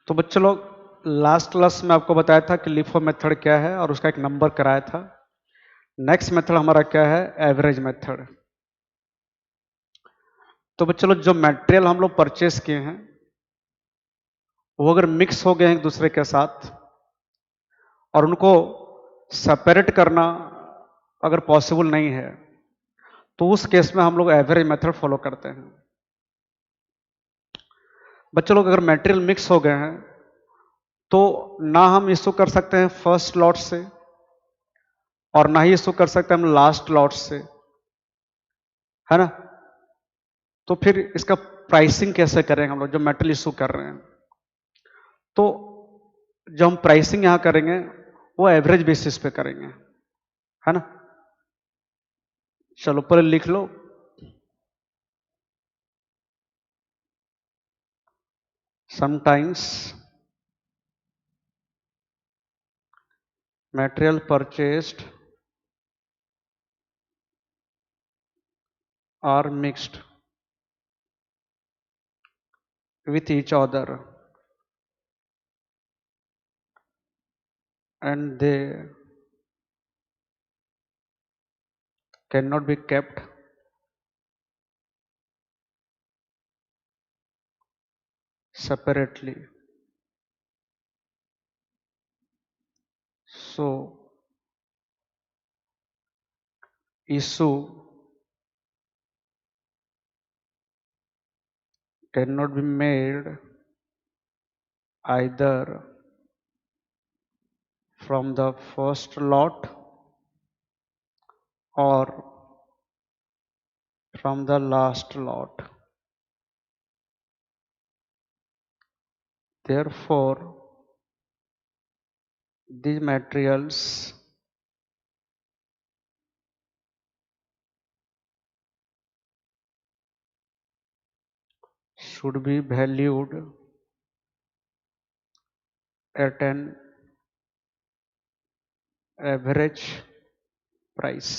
तो बच्चों लोग लास्ट क्लास में आपको बताया था कि लिफो मेथड क्या है और उसका एक नंबर कराया था। नेक्स्ट मेथड हमारा क्या है? Average method. तो बच्चों लोग जो मटेरियल हम लोग परचेस किए हैं वो अगर मिक्स हो गए हैं एक दूसरे के साथ और उनको सेपरेट करना अगर पॉसिबल नहीं है तो उस केस में हम लोग एवरेज मेथड फॉलो करते हैं। बच्चों लोग अगर मटेरियल मिक्स हो गए हैं तो ना हम इशू कर सकते हैं फर्स्ट लॉट से और ना ही इशू कर सकते हैं हम लास्ट लॉट से, है ना। तो फिर इसका प्राइसिंग कैसे करेंगे हम लोग जो मेटल इशू कर रहे हैं? तो जो हम प्राइसिंग यहां करेंगे वो एवरेज बेसिस पे करेंगे, है ना। चलो पहले लिख लो। Sometimes material purchased are mixed with each other and they cannot be kept separately. So issue cannot be made either from the first lot or from the last lot. Therefore, these materials should be valued at an average price.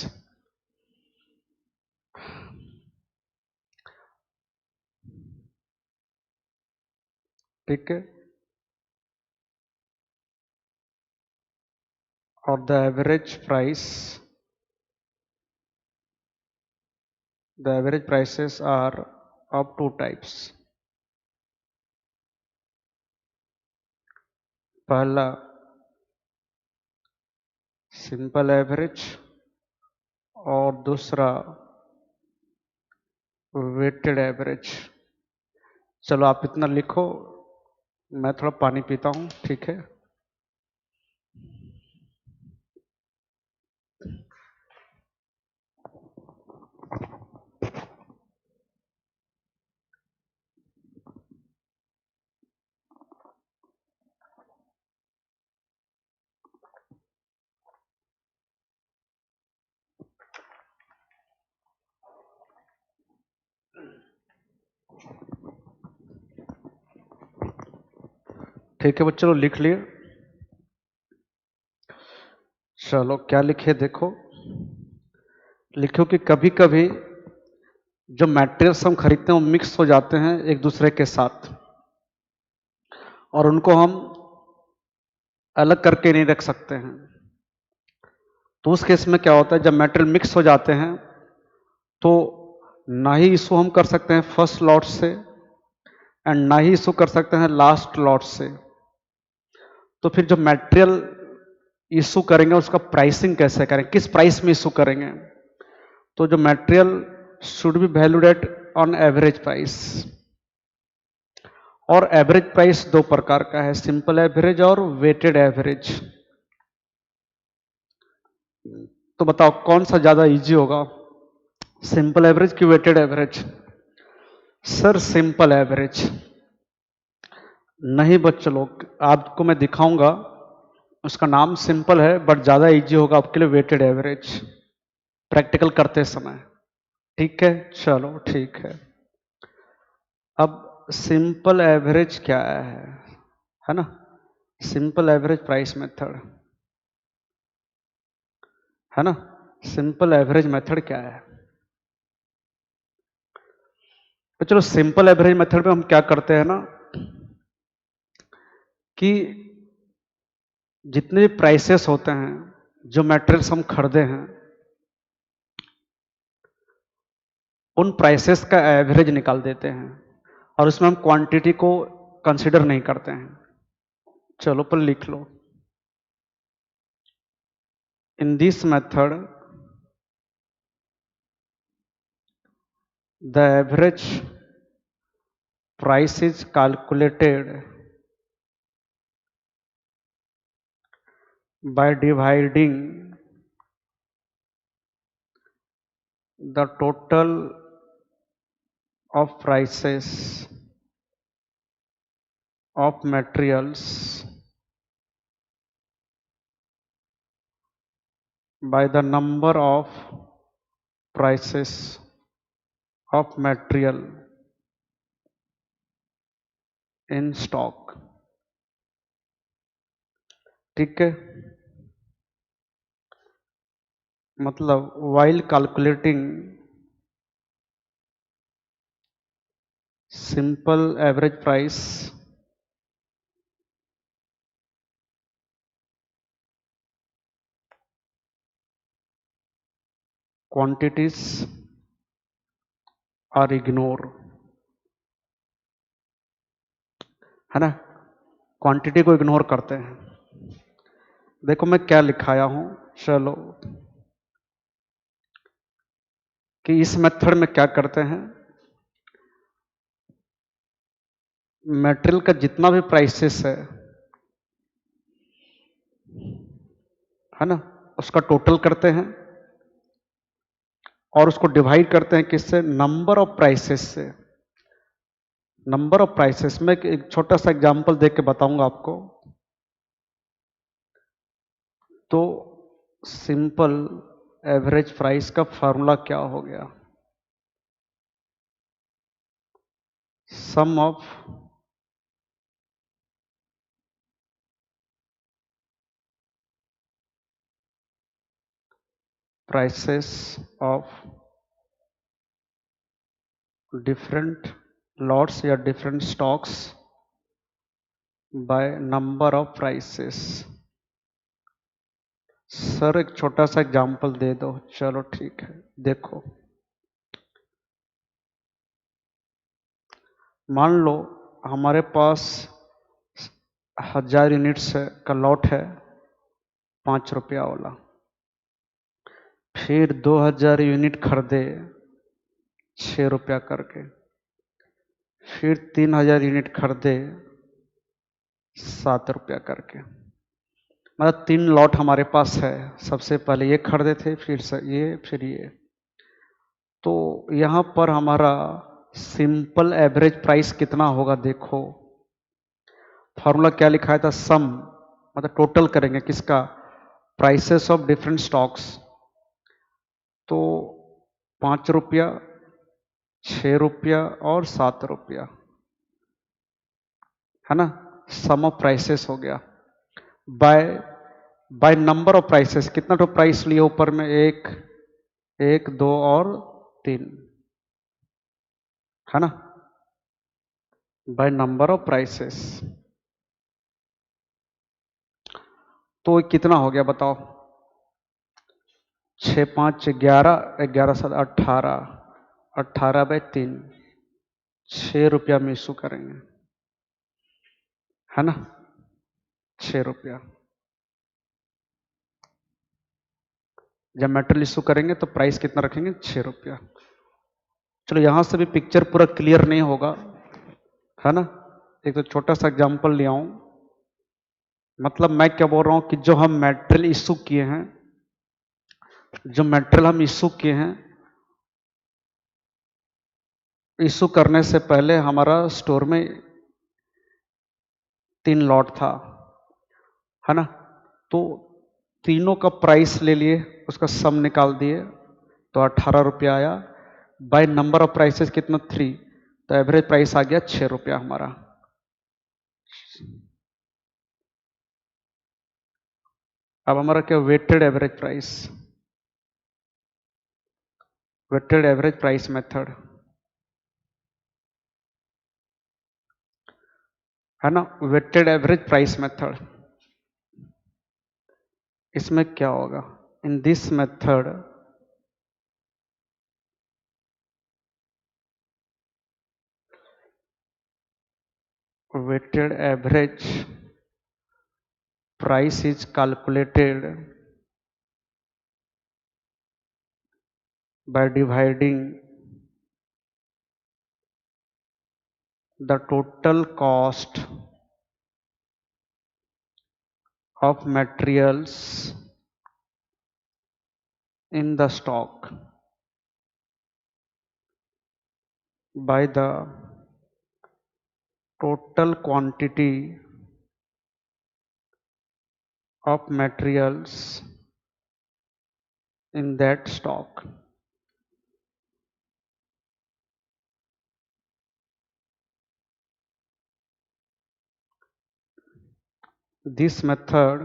ठीक है। और the average prices are of two types. पहला simple average और दूसरा weighted average. चलो आप इतना लिखो, मैं थोड़ा पानी पीता हूं, ठीक है। ठीक है बच्चों, लिख लिए। चलो क्या लिखे देखो। लिखो कि कभी कभी जो मटेरियल्स हम खरीदते हैं वो मिक्स हो जाते हैं एक दूसरे के साथ और उनको हम अलग करके नहीं रख सकते हैं। तो उस केस में क्या होता है, जब मटेरियल मिक्स हो जाते हैं तो ना ही इशू हम कर सकते हैं फर्स्ट लॉट से एंड ना ही इशू कर सकते हैं लास्ट लॉट से। तो फिर जो मटेरियल इशू करेंगे उसका प्राइसिंग कैसे करें, किस प्राइस में इशू करेंगे? तो जो material should be valued at on average price. और एवरेज प्राइस दो प्रकार का है, सिंपल एवरेज और वेटेड एवरेज। तो बताओ कौन सा ज्यादा इजी होगा, सिंपल एवरेज की weighted average? Sir simple average नहीं बच्चों लोग, आपको मैं दिखाऊंगा। उसका नाम सिंपल है बट ज्यादा इजी होगा आपके लिए वेटेड एवरेज प्रैक्टिकल करते समय। ठीक है, चलो ठीक है। अब सिंपल एवरेज क्या है ना। सिंपल एवरेज प्राइस मेथड, है ना। सिंपल एवरेज मेथड क्या है? तो चलो सिंपल एवरेज मेथड में हम क्या करते हैं ना, कि जितने भी प्राइसेस होते हैं, जो मटेरियल्स हम खरीदे हैं, उन प्राइसेस का एवरेज निकाल देते हैं और उसमें हम क्वांटिटी को कंसिडर नहीं करते हैं। चलो पर लिख लो, in this method the average price is calculated by dividing the total of prices of materials by the number of prices of material in stock। ठीक है, मतलब while calculating simple average price quantities are ignore, है ना, quantity को ignore करते हैं। देखो मैं क्या लिखाया हूं, चलो कि इस मेथड में क्या करते हैं, मटेरियल का जितना भी प्राइसेस है ना, उसका टोटल करते हैं और उसको डिवाइड करते हैं किससे, नंबर ऑफ प्राइसेस से। नंबर ऑफ प्राइसेस में एक छोटा सा एग्जांपल देख के बताऊंगा आपको। तो सिंपल एवरेज प्राइस का फॉर्मूला क्या हो गया, sum of prices of different lots या different stocks by number of prices. Sir एक छोटा सा एग्जांपल दे दो, चलो ठीक है, देखो मान लो हमारे पास 1000 यूनिट्स का लॉट है, 5 रुपया वाला, फिर 2000 यूनिट खरीदे 6 रुपया करके, फिर 3000 यूनिट खरीदे 7 रुपया करके। मतलब 3 लॉट हमारे पास है, सबसे पहले ये खरीदे थे, फिर ये, फिर ये। तो यहां पर हमारा सिंपल एवरेज प्राइस कितना होगा, देखो फॉर्मूला क्या लिखा था, सम, मतलब टोटल करेंगे किसका, प्राइसेस ऑफ डिफरेंट स्टॉक्स। तो 5 रुपया, 6 रुपया और 7 रुपया, है ना, सम ऑफ प्राइसेस हो गया। By by number of prices, कितना तो प्राइस लिया ऊपर में, एक, 1, 2 और 3, है ना, बाय नंबर ऑफ प्राइसेस। तो कितना हो गया बताओ, 6 5 11, 11 7 18, 18/3, 6 रुपया में इशू करेंगे, है ना, 6 रुपया। जब मेटेरियल इशू करेंगे तो प्राइस कितना रखेंगे, 6 रुपया। चलो यहां से भी पिक्चर पूरा क्लियर नहीं होगा, है ना, एक तो छोटा सा एग्जांपल ले आऊं। मतलब मैं क्या बोल रहा हूं कि जो हम मेटेरियल इशू किए हैं, जो मेटेरियल हम इशू किए हैं, इशू करने से पहले हमारा स्टोर में 3 लॉट था, है ना, तो तीनों का प्राइस ले लिए, उसका सम निकाल दिए, तो 18 रुपया आया। बाय नंबर ऑफ प्राइसेस कितना, 3, तो एवरेज प्राइस आ गया 6 रुपया हमारा। अब हमारा क्या, weighted average price, weighted average price method. है ना, वेटेड एवरेज प्राइस मेथड। इसमें क्या होगा, in this method weighted average price is calculated by dividing the total cost of materials in the stock by the total quantity of materials in that stock. This method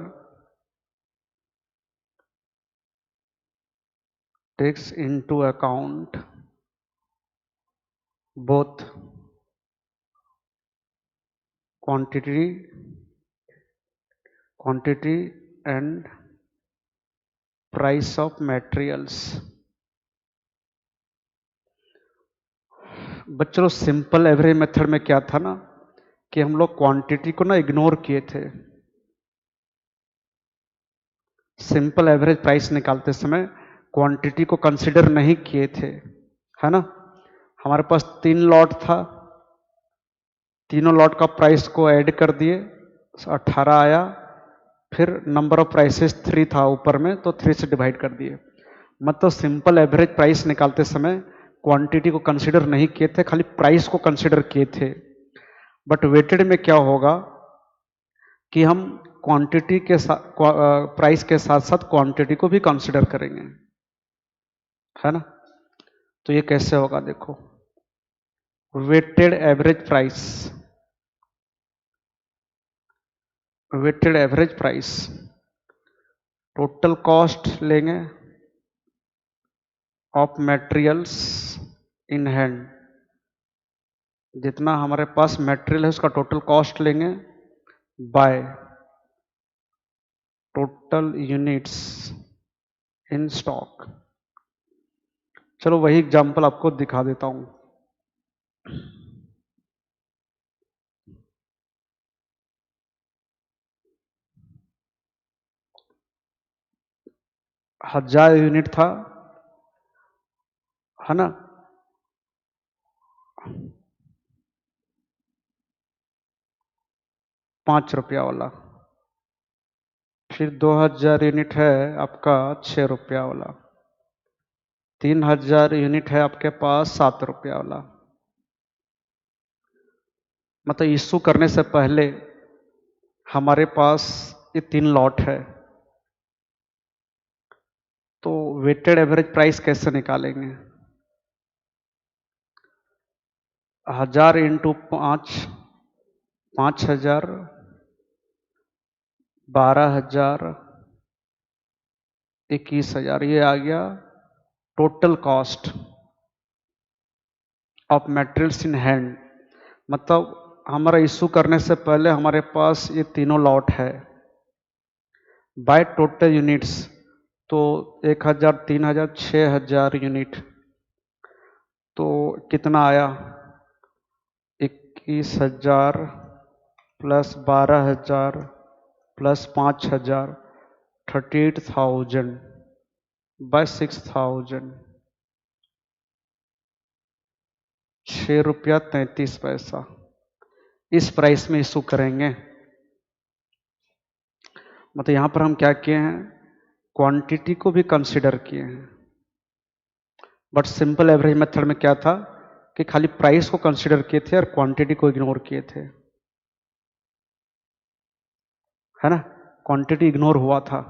takes into account both quantity and price of materials। बच्चों simple average method में क्या था ना कि हम लोग quantity को ना इग्नोर किए थे। सिंपल एवरेज प्राइस निकालते समय क्वांटिटी को कंसिडर नहीं किए थे, है ना। हमारे पास 3 लॉट था, तीनों लॉट का प्राइस को ऐड कर दिए, 18 आया। फिर नंबर ऑफ प्राइसेस 3 था ऊपर में, तो 3 से डिवाइड कर दिए। मतलब सिंपल एवरेज प्राइस निकालते समय क्वांटिटी को कंसिडर नहीं किए थे, खाली प्राइस को कंसिडर किए थे। बट वेटेड में क्या होगा कि हम क्वांटिटी के साथ प्राइस के साथ साथ क्वांटिटी को भी कंसिडर करेंगे, है ना। तो ये कैसे होगा, देखो, weighted average price, weighted average price, total cost लेंगे ऑफ मटेरियल्स इन हैंड, जितना हमारे पास मटेरियल है उसका टोटल कॉस्ट लेंगे, by total units in stock. चलो वही एग्जांपल आपको दिखा देता हूं। 1000 यूनिट था, है ना। ₹5 वाला, फिर 2000 यूनिट है आपका ₹6 वाला, 3000 यूनिट है आपके पास ₹7 वाला। मतलब इशू करने से पहले हमारे पास ये 3 लॉट है, तो वेटेड एवरेज प्राइस कैसे निकालेंगे। 1000 इंटू 5, 5000, 12000, 21000, ये आ गया total cost of materials in hand. मतलब हमारा इशू करने से पहले हमारे पास ये तीनों लॉट है, बाय टोटल यूनिट्स, तो 1000, 3000, 6000 यूनिट, तो कितना आया, 21000 प्लस 12000 प्लस 5000, 38,000 बाय 6000, ₹6.33 इस प्राइस में इशू करेंगे। मतलब यहां पर हम क्या किए हैं, क्वांटिटी को भी कंसिडर किए हैं। बट सिंपल एवरेज मेथड में क्या था कि खाली प्राइस को कंसिडर किए थे और क्वांटिटी को इग्नोर किए थे, है ना। क्वांटिटी इग्नोर हुआ था।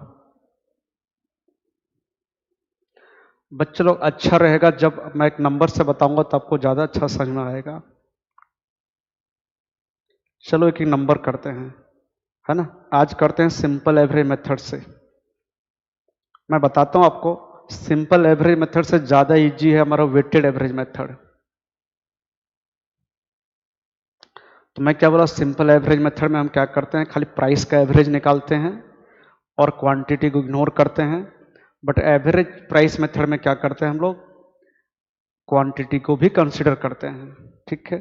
बच्चे लोग अच्छा रहेगा जब मैं एक नंबर से बताऊंगा तो आपको ज्यादा अच्छा समझ में आएगा। चलो एक नंबर करते हैं, है ना। आज करते हैं सिंपल एवरेज मेथड से। मैं बताता हूं आपको, सिंपल एवरेज मेथड से ज्यादा इजी है हमारा वेटेड एवरेज मेथड। तो मैं क्या बोला, सिंपल एवरेज मेथड में हम क्या करते हैं, खाली प्राइस का एवरेज निकालते हैं और क्वांटिटी को इग्नोर करते हैं। बट एवरेज प्राइस मेथड में क्या करते हैं हम लोग, क्वांटिटी को भी कंसिडर करते हैं। ठीक है,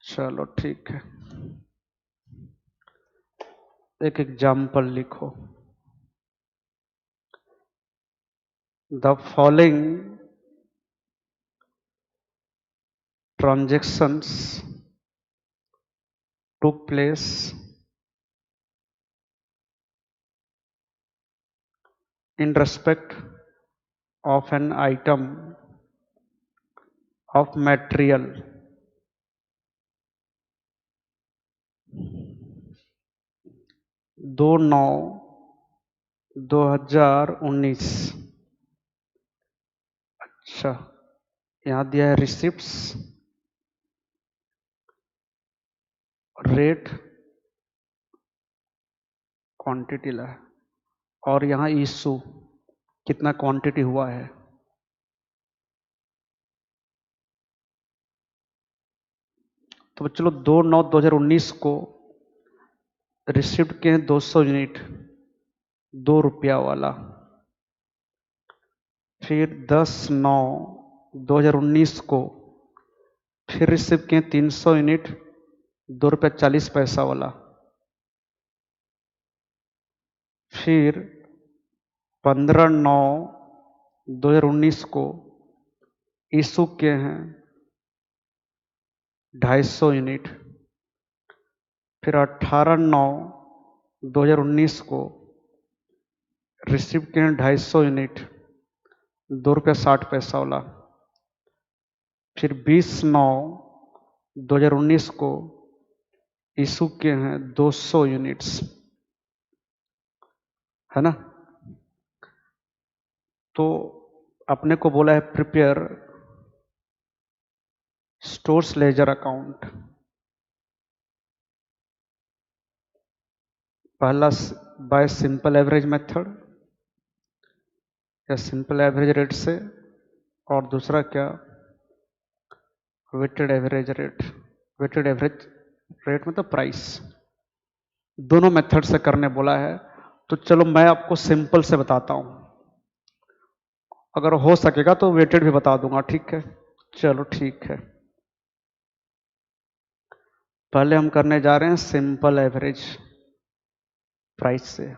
चलो ठीक है, एक एग्जाम्पल लिखो। The following transactions took place in respect of an item of material 2/9/2019। अच्छा, यहाँ दिया है रिसिप्ट्स, रेट, क्वांटिटी ला है, और यहाँ इशू कितना क्वांटिटी हुआ है। तो चलो 2/9/2019 को रिसिप्ट के हैं 200 यूनिट, 2 रुपया वाला। फिर 10/9/2019 को फिर रिसिप्ट के हैं 300 यूनिट, 2 रुपया 40 पैसा वाला। फिर 15/9/2019 को इशू के हैं 250 यूनिट। फिर 18/9/2019 को रिसिप्ट के हैं 250 यूनिट, 2 रुपया 60 पैसा वाला। फिर 20/9/2019 को इशू के हैं 200 यूनिट्स, है ना। तो अपने को बोला है प्रिपेयर स्टोर्स लेजर अकाउंट। पहला बाय सिंपल एवरेज मेथड या सिंपल एवरेज रेट से, और दूसरा क्या, weighted average rate. Weighted average rate मतलब प्राइस। दोनों मेथड से करने बोला है। तो चलो मैं आपको सिंपल से बताता हूं, अगर हो सकेगा तो वेटेड भी बता दूंगा। ठीक है, चलो ठीक है। पहले हम करने जा रहे हैं सिंपल एवरेज प्राइस से।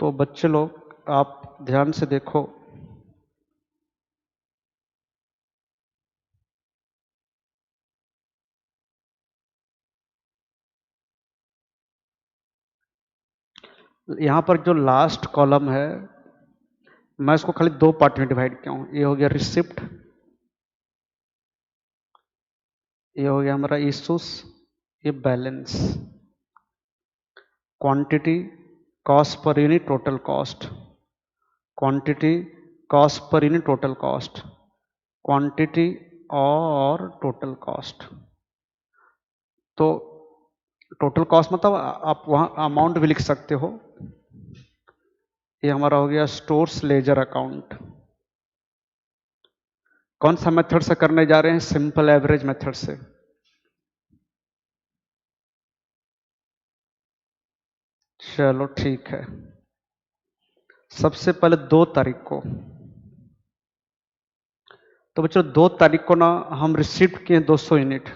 तो बच्चे लोग आप ध्यान से देखो, यहां पर जो लास्ट कॉलम है मैं इसको खाली दो पार्ट में डिवाइड किया हूं। ये हो गया रिसिप्ट, ये हो गया हमारा इशूस, ये balance. Quantity cost per unit total cost, quantity cost per unit total cost, quantity और टोटल कॉस्ट। तो टोटल कॉस्ट मतलब आप वहां अमाउंट भी लिख सकते हो। ये हमारा हो गया स्टोर्स लेजर अकाउंट। कौन सा मेथड से करने जा रहे हैं, सिंपल एवरेज मेथड से। चलो ठीक है। सबसे पहले 2 तारीख को, तो बच्चों 2 तारीख को ना हम रिसीप्ट किए 200 यूनिट,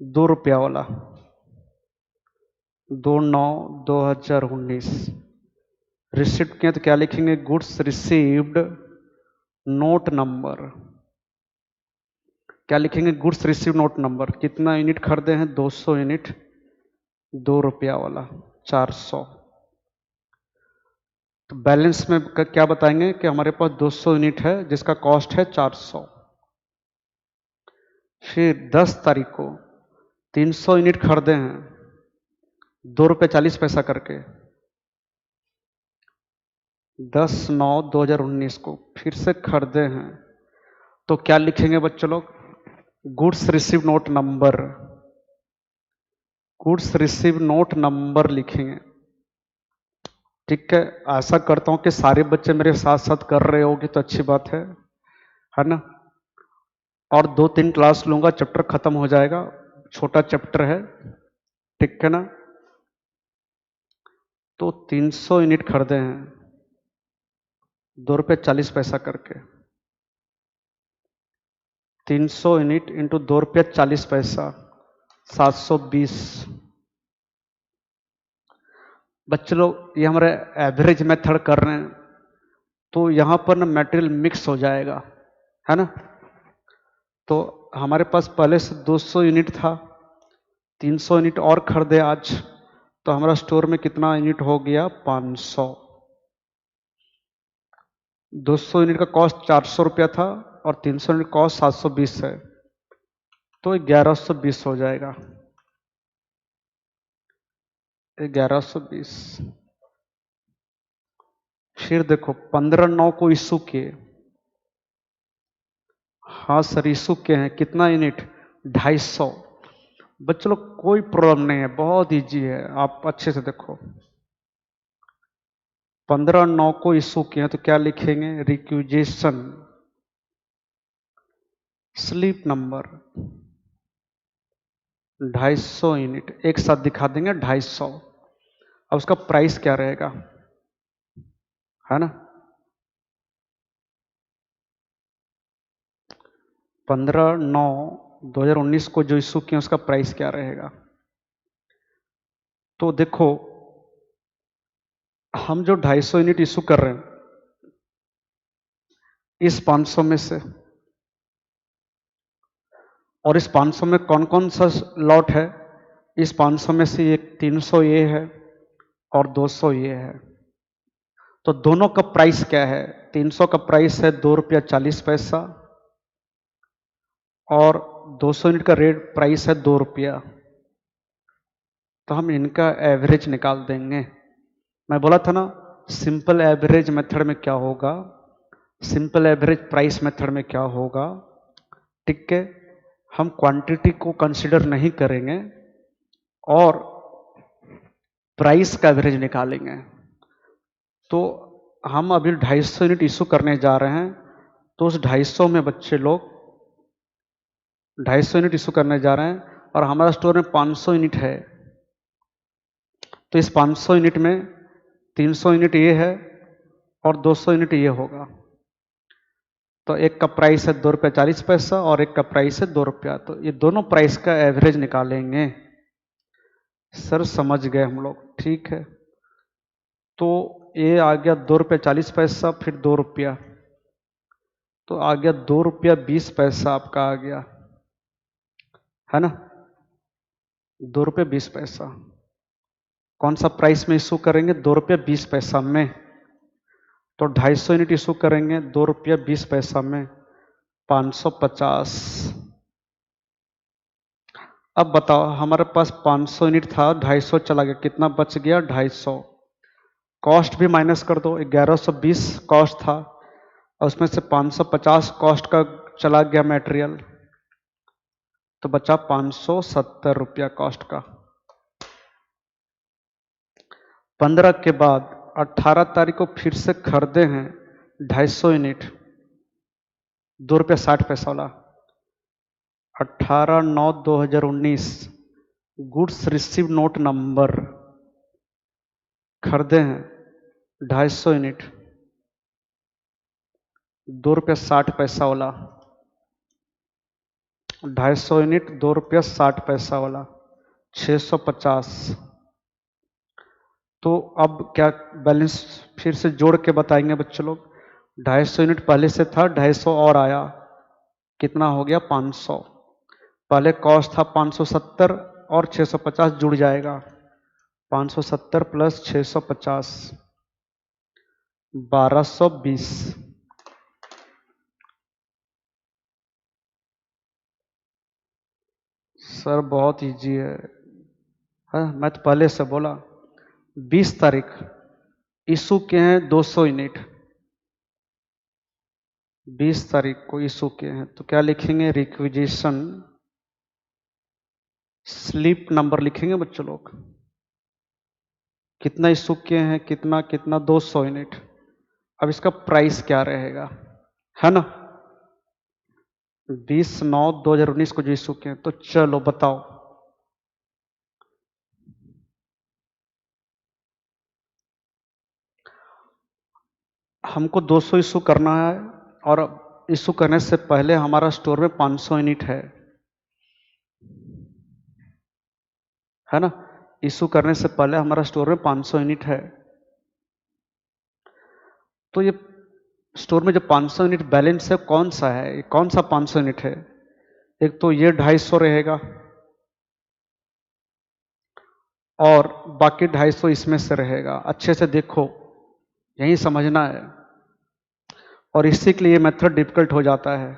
2 रुपया वाला, 2/9/2019। रिसिप्ट किए तो क्या लिखेंगे, गुड्स रिसीव्ड नोट नंबर। क्या लिखेंगे, गुड्स रिसीव नोट नंबर। कितना यूनिट खरीदे हैं, 200 यूनिट, 2 रुपया वाला 400। तो बैलेंस में क्या बताएंगे कि हमारे पास 200 यूनिट है जिसका कॉस्ट है 400। फिर 10 तारीख को 300 यूनिट खरीदे हैं, 2 रुपये 40 पैसा करके। 10/9/2019 को फिर से खरीदे हैं तो क्या लिखेंगे बच्चों लोग? Goods receive note number, goods receive note number लिखेंगे। ठीक है, आशा करता हूं कि सारे बच्चे मेरे साथ साथ कर रहे होगे तो अच्छी बात है ना। और 2-3 क्लास लूंगा, चैप्टर खत्म हो जाएगा, छोटा चैप्टर है, ठीक है ना। तो 300 यूनिट खरीदे हैं, ₹2.40 करके। 300 यूनिट इंटू ₹2.40, 720। बच्चे लोग ये हमारे एवरेज मेथड कर रहे हैं तो यहां पर ना मटेरियल मिक्स हो जाएगा, है ना। तो हमारे पास पहले से 200 यूनिट था, 300 यूनिट और खरीदे आज, तो हमारा स्टोर में कितना यूनिट हो गया? 500। 200 यूनिट का कॉस्ट 400 रुपया था और 300 यूनिट कॉस्ट 720 है, तो 1120 हो जाएगा। 1120। फिर देखो 15/9 को इशू किए। हाँ सर इशू के हैं, कितना यूनिट? 250। बच्चों लोग कोई प्रॉब्लम नहीं है, बहुत इजी है, आप अच्छे से देखो। 15/9 को इशू किए हैं तो क्या लिखेंगे? रिक्विजिशन स्लिप नंबर 250 यूनिट, एक साथ दिखा देंगे 250। अब उसका प्राइस क्या रहेगा, है ना। 15/9/2019 को जो इशू किया उसका प्राइस क्या रहेगा? तो देखो हम जो 250 यूनिट इशू कर रहे हैं इस 500 में से, और इस 500 में कौन कौन सा लॉट है? इस 500 में से एक 300 ये है और 200 ये है, तो दोनों का प्राइस क्या है? 300 का प्राइस है ₹2.40 और 200 यूनिट का रेट प्राइस है ₹2। तो हम इनका एवरेज निकाल देंगे। मैं बोला था ना सिंपल एवरेज मेथड में क्या होगा, सिंपल एवरेज प्राइस मेथड में क्या होगा, ठीक है। हम क्वांटिटी को कंसीडर नहीं करेंगे और प्राइस का एवरेज निकालेंगे। तो हम अभी 250 यूनिट इशू करने जा रहे हैं, तो उस 250 में बच्चे लोग 250 यूनिट इशू करने जा रहे हैं और हमारा स्टोर में 500 यूनिट है, तो इस 500 यूनिट में 300 यूनिट ये है और 200 यूनिट ये होगा, तो एक का प्राइस है ₹2.40 और एक का प्राइस है ₹2, तो ये दोनों प्राइस का एवरेज निकालेंगे। सर समझ गए हम लोग, ठीक है। तो ये आ गया ₹2.40, फिर ₹2, तो आ गया ₹2.20 आपका आ गया, है ना। ₹2.20 कौन सा प्राइस में इशू करेंगे? ₹2.20 में। तो 250 यूनिट इशू करेंगे ₹2.20 में, 550। अब बताओ हमारे पास 500 यूनिट था, 250 चला गया, कितना बच गया? 250। कॉस्ट भी माइनस कर दो, 1120 कॉस्ट था और उसमें से 550 कॉस्ट का चला गया मटेरियल, तो बचा ₹570 कॉस्ट का। 15 के बाद 18 तारीख को फिर से खरीदे हैं 250 यूनिट, ₹2.60 वाला। 18/9/2019 गुड्स रिसीव नोट नंबर खरीदे हैं 250 यूनिट, ₹2.60 वाला। 250 यूनिट ₹2.60 वाला, 650। तो अब क्या बैलेंस फिर से जोड़ के बताएंगे बच्चों लोग। 250 यूनिट पहले से था, 250 और आया, कितना हो गया? 500। पहले कॉस्ट था 570 और 650 जुड़ जाएगा, 570 प्लस 650, 1220। सर बहुत इजी है, मैं तो पहले से बोला। 20 तारीख इशू किए हैं 200 यूनिट, 20 तारीख को इशू किए हैं, तो क्या लिखेंगे? रिक्विजिशन स्लिप नंबर लिखेंगे बच्चों लोग। कितना इशू किए हैं, कितना कितना 200 यूनिट। अब इसका प्राइस क्या रहेगा, है ना? 20/9/2019 को जो इशू किए हैं, तो चलो बताओ। हमको 200 इशू करना है, और इशू करने से पहले हमारा स्टोर में 500 यूनिट है ना? इशू करने से पहले हमारा स्टोर में 500 यूनिट है। तो ये स्टोर में जो 500 यूनिट बैलेंस है कौन सा है, ये कौन सा 500 यूनिट है? एक तो ये 250 रहेगा, और बाकी 250 इसमें से रहेगा। अच्छे से देखो, यही समझना है, और इसी के लिए मेथड डिफिकल्ट हो जाता है।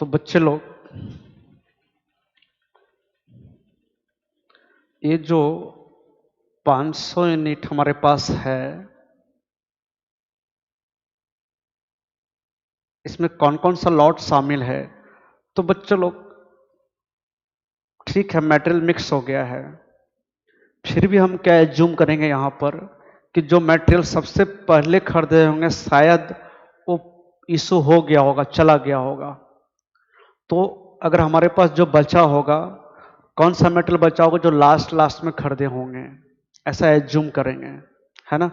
तो बच्चे लोग, ये जो 500 यूनिट हमारे पास है, इसमें कौन कौन सा लॉट शामिल है? तो बच्चों लोग, ठीक है, मेटेरियल मिक्स हो गया है, फिर भी हम क्या एज्यूम करेंगे यहाँ पर कि जो मटेरियल सबसे पहले खरीदे होंगे शायद वो इशू हो गया होगा, चला गया होगा। तो अगर हमारे पास जो बचा होगा, कौन सा मटेरियल बचा होगा जो लास्ट लास्ट में खरीदे होंगे, ऐसा एज्यूम करेंगे, है ना?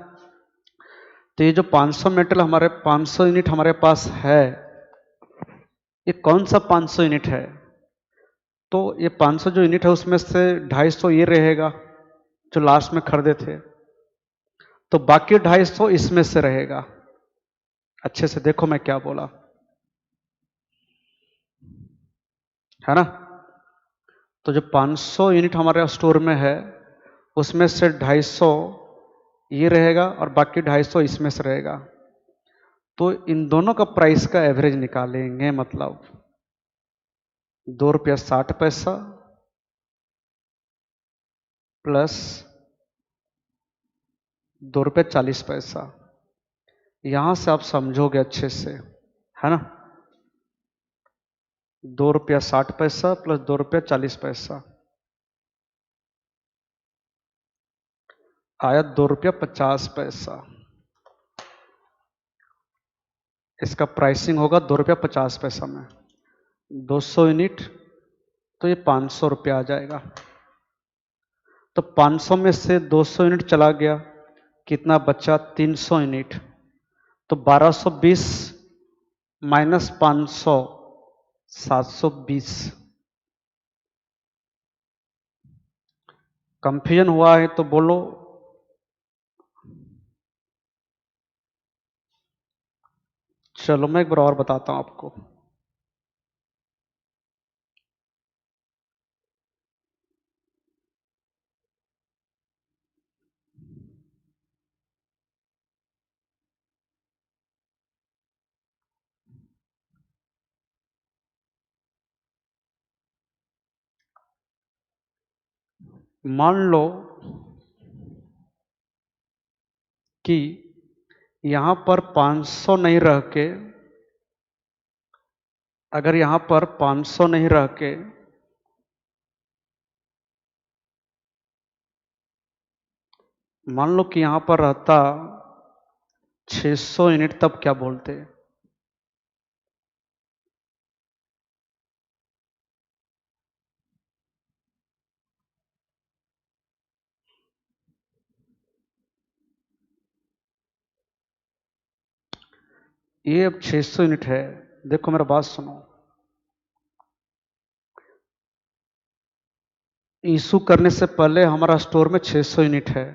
तो ये जो 500 मटेरियल हमारे 500 यूनिट हमारे पास है, ये कौन सा 500 यूनिट है? तो ये 500 जो यूनिट है उसमें से 250 ये रहेगा जो लास्ट में खरीदे थे, तो बाकी 250 इसमें से रहेगा। अच्छे से देखो मैं क्या बोला, है ना? तो जो 500 यूनिट हमारे स्टोर में है उसमें से 250 ये रहेगा और बाकी 250 इसमें से रहेगा। तो इन दोनों का प्राइस का एवरेज निकालेंगे, मतलब ₹2.60 प्लस ₹2.40। यहां से आप समझोगे अच्छे से, है ना? ₹2.60 प्लस ₹2.40 आया ₹2.50। इसका प्राइसिंग होगा ₹2.50 में। 200 यूनिट, तो ये ₹500 आ जाएगा। तो 500 में से 200 यूनिट चला गया, कितना बचा? 300 यूनिट। तो 1220 माइनस 500, 720। कंफ्यूजन हुआ है तो बोलो। चलो मैं एक बार और बताता हूं आपको। मान लो कि यहां पर 500 नहीं रह के, अगर यहां पर 500 नहीं रह के मान लो कि यहां पर रहता 600 यूनिट, तब क्या बोलते? ये अब 600 यूनिट है। देखो मेरा बात सुनो, इशू करने से पहले हमारा स्टोर में 600 यूनिट है।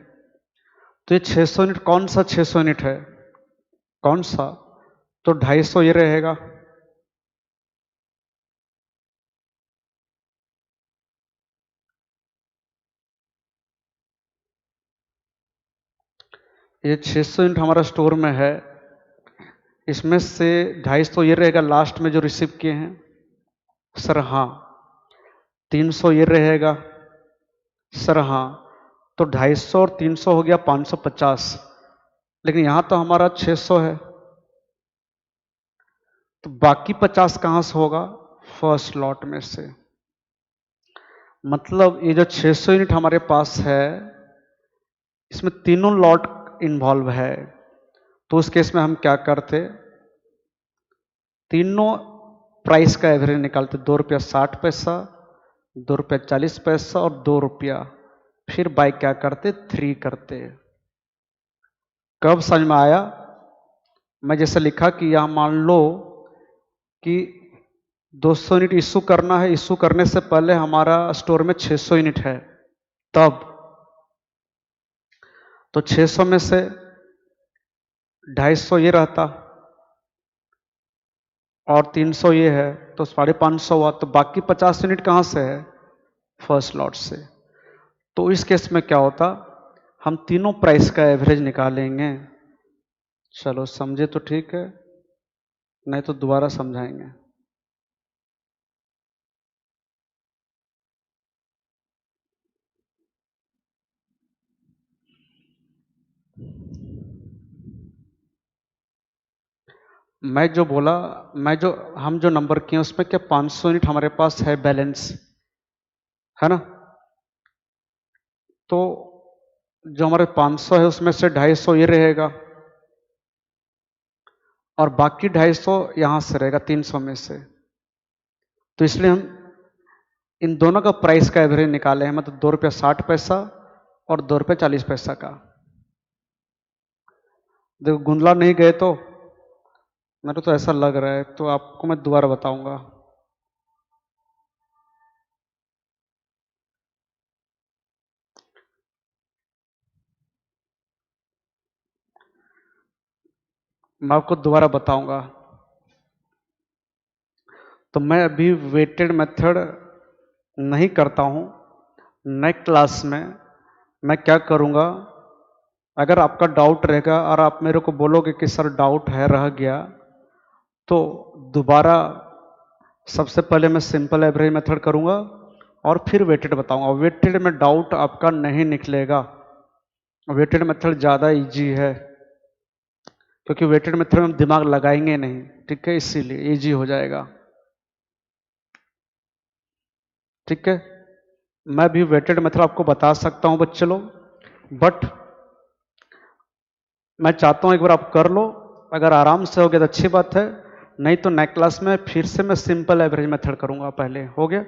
तो ये 600 यूनिट कौन सा 600 यूनिट है? कौन सा? तो 250 ये रहेगा। ये 600 यूनिट हमारा स्टोर में है, इसमें से 250 ये रहेगा लास्ट में जो रिसीव किए हैं। सर हाँ, 300 ये रहेगा, सर हाँ, तो 250 और 300 हो गया 550, लेकिन यहां तो हमारा 600 है, तो बाकी 50 कहां से होगा? फर्स्ट लॉट में से। मतलब ये जो 600 यूनिट हमारे पास है, इसमें तीनों लॉट इन्वॉल्व है। तो उस केस में हम क्या करते, तीनों प्राइस का एवरेज निकालते, 2 रुपया 60 पैसा, 2 रुपया 40 पैसा और 2 रुपया, फिर बाय क्या करते, 3 करते। कब समझ में आया? मैं जैसे लिखा कि यहां मान लो कि 200 यूनिट इशू करना है, इशू करने से पहले हमारा स्टोर में 600 यूनिट है, तब तो 600 में से 250 ये रहता और 300 ये है, तो 550 हुआ, तो बाकी 50 यूनिट कहां से है? फर्स्ट लॉट से। तो इस केस में क्या होता, हम तीनों प्राइस का एवरेज निकालेंगे। चलो समझे तो ठीक है, नहीं तो दोबारा समझाएंगे। मैं जो बोला, हम जो नंबर किए उसमें क्या 500 यूनिट हमारे पास है बैलेंस, है ना? तो जो हमारे 500 है उसमें से 250 ये रहेगा और बाकी 250 यहां से रहेगा 300 में से। तो इसलिए हम इन दोनों का प्राइस का एवरेज निकाले हैं, मतलब 2 रुपया 60 पैसा और 2 रुपया 40 पैसा का। देखो गुंदला नहीं गए तो, मेरे तो ऐसा लग रहा है, तो आपको मैं दोबारा बताऊंगा। मैं आपको दोबारा बताऊंगा। तो मैं अभी वेटेड मेथड नहीं करता हूं। नेक्स्ट क्लास में मैं क्या करूंगा, अगर आपका डाउट रहेगा और आप मेरे को बोलोगे कि सर डाउट है, रह गया, तो दोबारा सबसे पहले मैं सिंपल एवरेज मेथड करूंगा और फिर वेटेड बताऊंगा। वेटेड में डाउट आपका नहीं निकलेगा, वेटेड मेथड ज़्यादा इजी है, क्योंकि वेटेड मेथड में हम दिमाग लगाएंगे नहीं, ठीक है, इसीलिए इजी हो जाएगा। ठीक है, मैं भी वेटेड मेथड आपको बता सकता हूं बच्चे लोग, बट मैं चाहता हूं एक बार आप कर लो, अगर आराम से हो गया तो अच्छी बात है, नहीं तो नेक्स्ट क्लास में फिर से मैं सिंपल एवरेज मेथड करूंगा। पहले हो गया?